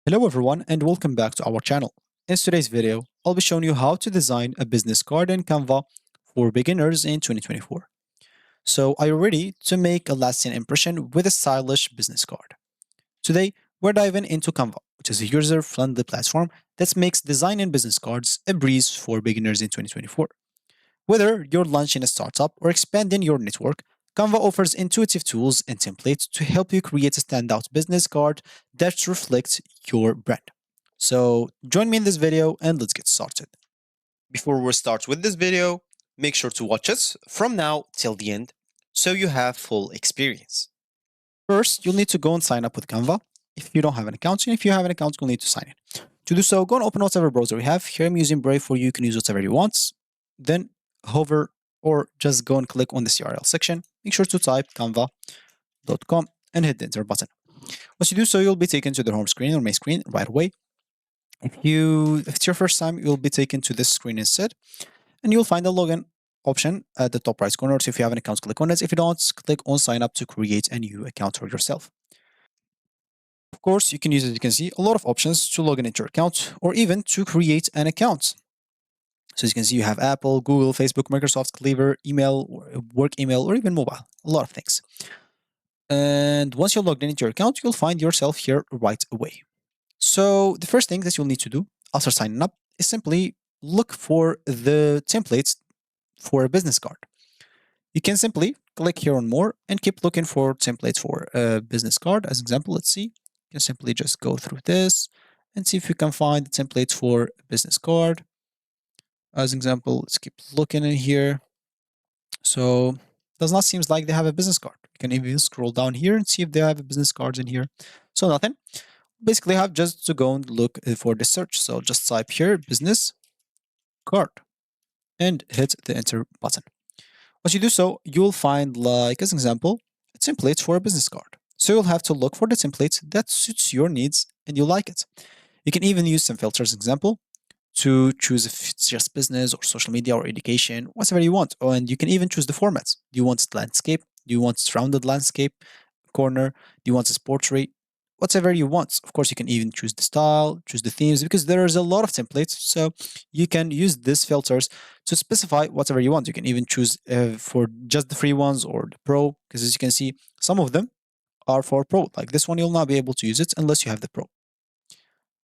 Hello everyone and welcome back to our channel. In today's video, I'll be showing you how to design a business card in Canva for beginners in 2024. So are you ready to make a lasting impression with a stylish business card? Today, we're diving into Canva, which is a user-friendly platform that makes designing business cards a breeze for beginners in 2024. Whether you're launching a startup or expanding your network, Canva offers intuitive tools and templates to help you create a standout business card that reflects your brand. So join me in this video and let's get started. Before we start with this video, make sure to watch us from now till the end so you have full experience. First, you'll need to go and sign up with Canva if you don't have an account. And if you have an account, you'll need to sign in. To do so, go and open whatever browser you have. Here I'm using Brave for you. You can use whatever you want. Then hover or just go and click on this URL section. Make sure to type canva.com and hit the enter button. Once you do so, you'll be taken to the home screen or main screen right away. If it's your first time, you'll be taken to this screen instead, and you'll find the login option at the top right corner. So if you have an account, click on it. If you don't, click on sign up to create a new account for yourself. Of course, you can use, as you can see, a lot of options to log in into your account or even to create an account. So as you can see, you have Apple, Google, Facebook, Microsoft, Clever, email, work email, or even mobile, a lot of things. And once you're logged in into your account, you'll find yourself here right away. So the first thing that you'll need to do after signing up is simply look for the templates for a business card. You can simply click here on more and keep looking for templates for a business card. As example, let's see. You can simply just go through this and see if you can find the templates for a business card. As example, let's keep looking in here. So does not seem like they have a business card. You can even scroll down here and see if they have a business cards in here. So nothing. Basically, have just to go and look for the search. So just type here business card and hit the enter button. Once you do so, you'll find, like as an example, a template for a business card. So you'll have to look for the template that suits your needs and you like it. You can even use some filters, example, to choose if it's just business or social media or education, whatever you want. Oh, and you can even choose the formats. Do you want landscape? Do you want rounded landscape, corner? Do you want a portrait? Whatever you want. Of course, you can even choose the style, choose the themes, because there's a lot of templates. So you can use these filters to specify whatever you want. You can even choose for just the free ones or the pro, because as you can see, some of them are for pro. Like this one, you'll not be able to use it unless you have the pro.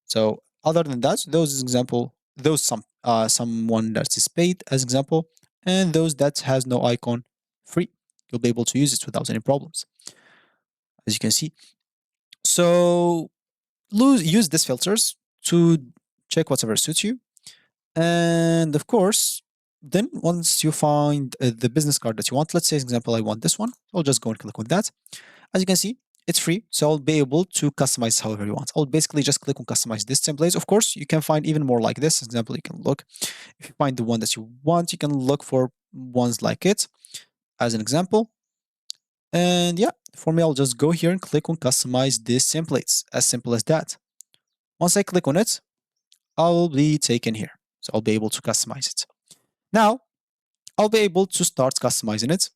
So other than that, those example, those someone that is paid as example, and those that has no icon free, you'll be able to use it without any problems. As you can see. So use these filters to check whatever suits you. And of course, then once you find the business card that you want, let's say, for example, I want this one, I'll just go and click on that. As you can see, it's free, so I'll be able to customize however you want. I'll basically just click on customize this template. Of course, you can find even more like this. For example, you can look, if you find the one that you want, you can look for ones like it as an example. And yeah, for me, I'll just go here and click on customize these templates, as simple as that. Once I click on it, I'll be taken here. So I'll be able to customize it. Now, I'll be able to start customizing it,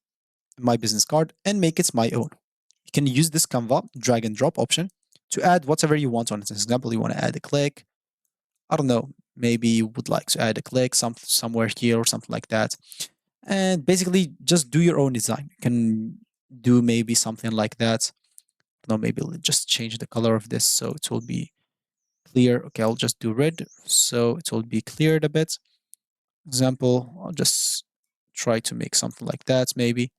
my business card, and make it my own. You can use this Canva drag and drop option to add whatever you want on it. For example, you want to add a click. I don't know, maybe you would like to add a click somewhere here or something like that. And basically just do your own design. You can do maybe something like that. No, maybe just change the color of this so it will be clear. Okay, I'll just do red so it will be cleared a bit. Example, I'll just try to make something like that maybe.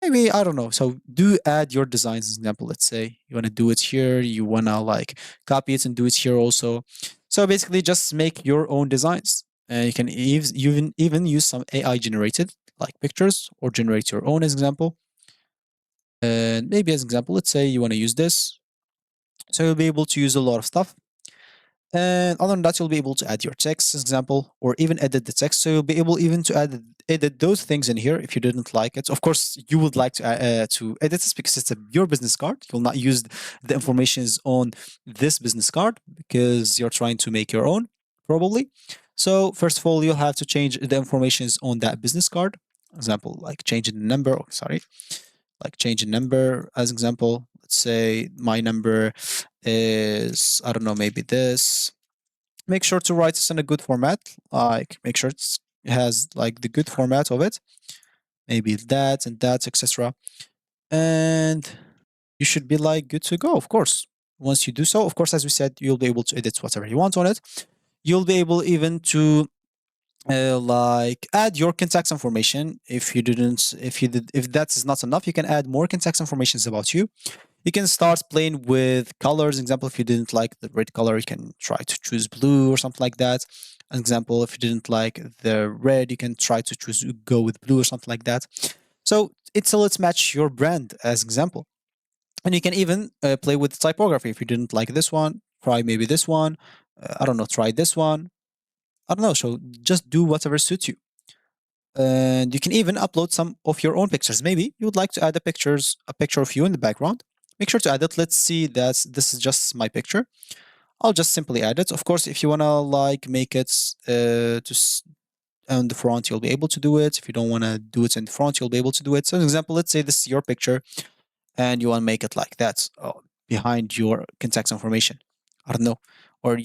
Maybe, I don't know. So do add your designs as example. Let's say you want to do it here, you want to like copy it and do it here also. So basically just make your own designs. And you can even use some AI generated like pictures or generate your own as example. And maybe as example, let's say you want to use this. So you'll be able to use a lot of stuff. And other than that, you'll be able to add your text, as example, or even edit the text. So you'll be able even to edit those things in here if you didn't like it. Of course, you would like to edit this because it's your business card. You'll not use the informations on this business card because you're trying to make your own, probably. So first of all, you'll have to change the informations on that business card. Example, like changing the number. Oh, sorry, like changing number as example. Let's let's say my number is, I don't know, maybe this. Make sure to write this in a good format. Like make sure it has like the good format of it. Maybe that and that, etc. And you should be like good to go, of course. Once you do so, of course, as we said, you'll be able to edit whatever you want on it. You'll be able even to like add your contact information. If you didn't, if that is not enough, you can add more contact informations about you. You can start playing with colors. Example, if you didn't like the red color, you can try to choose blue or something like that. An example, if you didn't like the red, you can try to choose go with blue or something like that. So it's a let's match your brand as example. And you can even play with typography. If you didn't like this one, try maybe this one. I don't know, try this one. I don't know. So just do whatever suits you. And you can even upload some of your own pictures. Maybe you would like to add a picture of you in the background. Make sure to add it. Let's see that this is just my picture. I'll just simply add it. Of course, if you wanna like make it on the front, you'll be able to do it. If you don't wanna do it in the front, you'll be able to do it. So, for example, let's say this is your picture, and you wanna make it like that behind your contact information. I don't know, or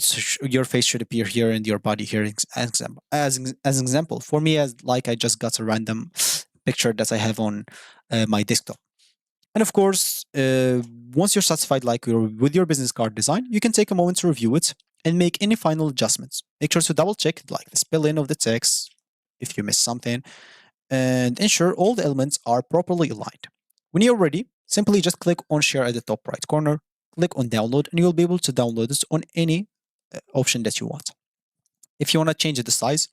your face should appear here and your body here as example. As an example, for me, as like I just got a random picture that I have on my desktop. And of course, once you're satisfied like with your business card design, you can take a moment to review it and make any final adjustments. Make sure to double check like the spelling of the text if you miss something and ensure all the elements are properly aligned. When you're ready, simply just click on share at the top right corner, click on download, and you'll be able to download this on any option that you want. If you want to change the size,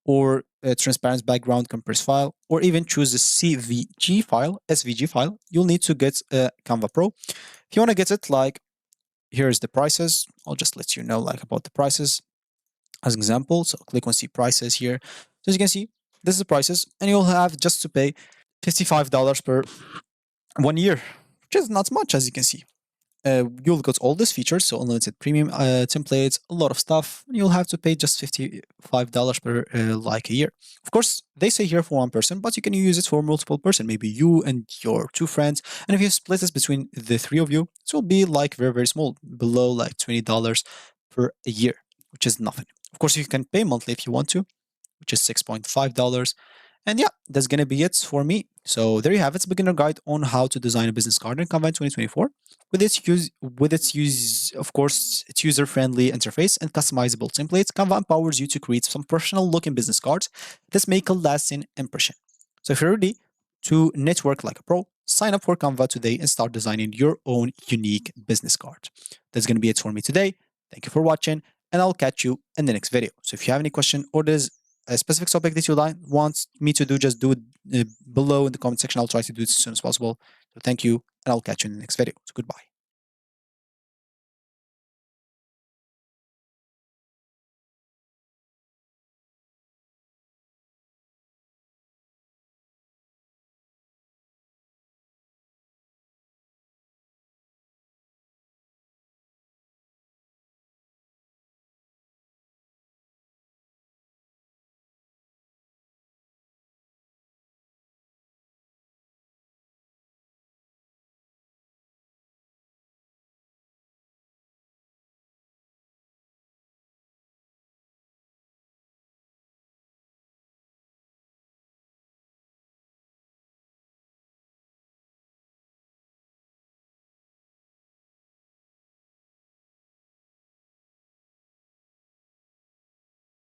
or a transparent background compressed file, or even choose a SVG file, you'll need to get a Canva Pro. If you want to get it, like here's the prices. I'll just let you know like about the prices as an example. So click on see prices here. So as you can see, this is the prices, and you'll have just to pay $55 per 1 year, which is not much as you can see. You'll get all these features, so unlimited premium templates, a lot of stuff. You'll have to pay just $55 per like a year. Of course, they say here for one person, but you can use it for multiple person, maybe you and your two friends. And if you split this between the three of you, it will be like very, very small, below like $20 per a year, which is nothing. Of course, you can pay monthly if you want to, which is $6.5. And yeah, that's gonna be it for me. So there you have it, beginner guide on how to design a business card in Canva in 2024. Of course, its user-friendly interface and customizable templates, Canva empowers you to create some professional-looking business cards that make a lasting impression. So if you're ready to network like a pro, sign up for Canva today and start designing your own unique business card. That's gonna be it for me today. Thank you for watching, and I'll catch you in the next video. So if you have any question or there's a specific topic that you want me to do, just do it below in the comment section. I'll try to do it as soon as possible. So thank you, and I'll catch you in the next video. So goodbye.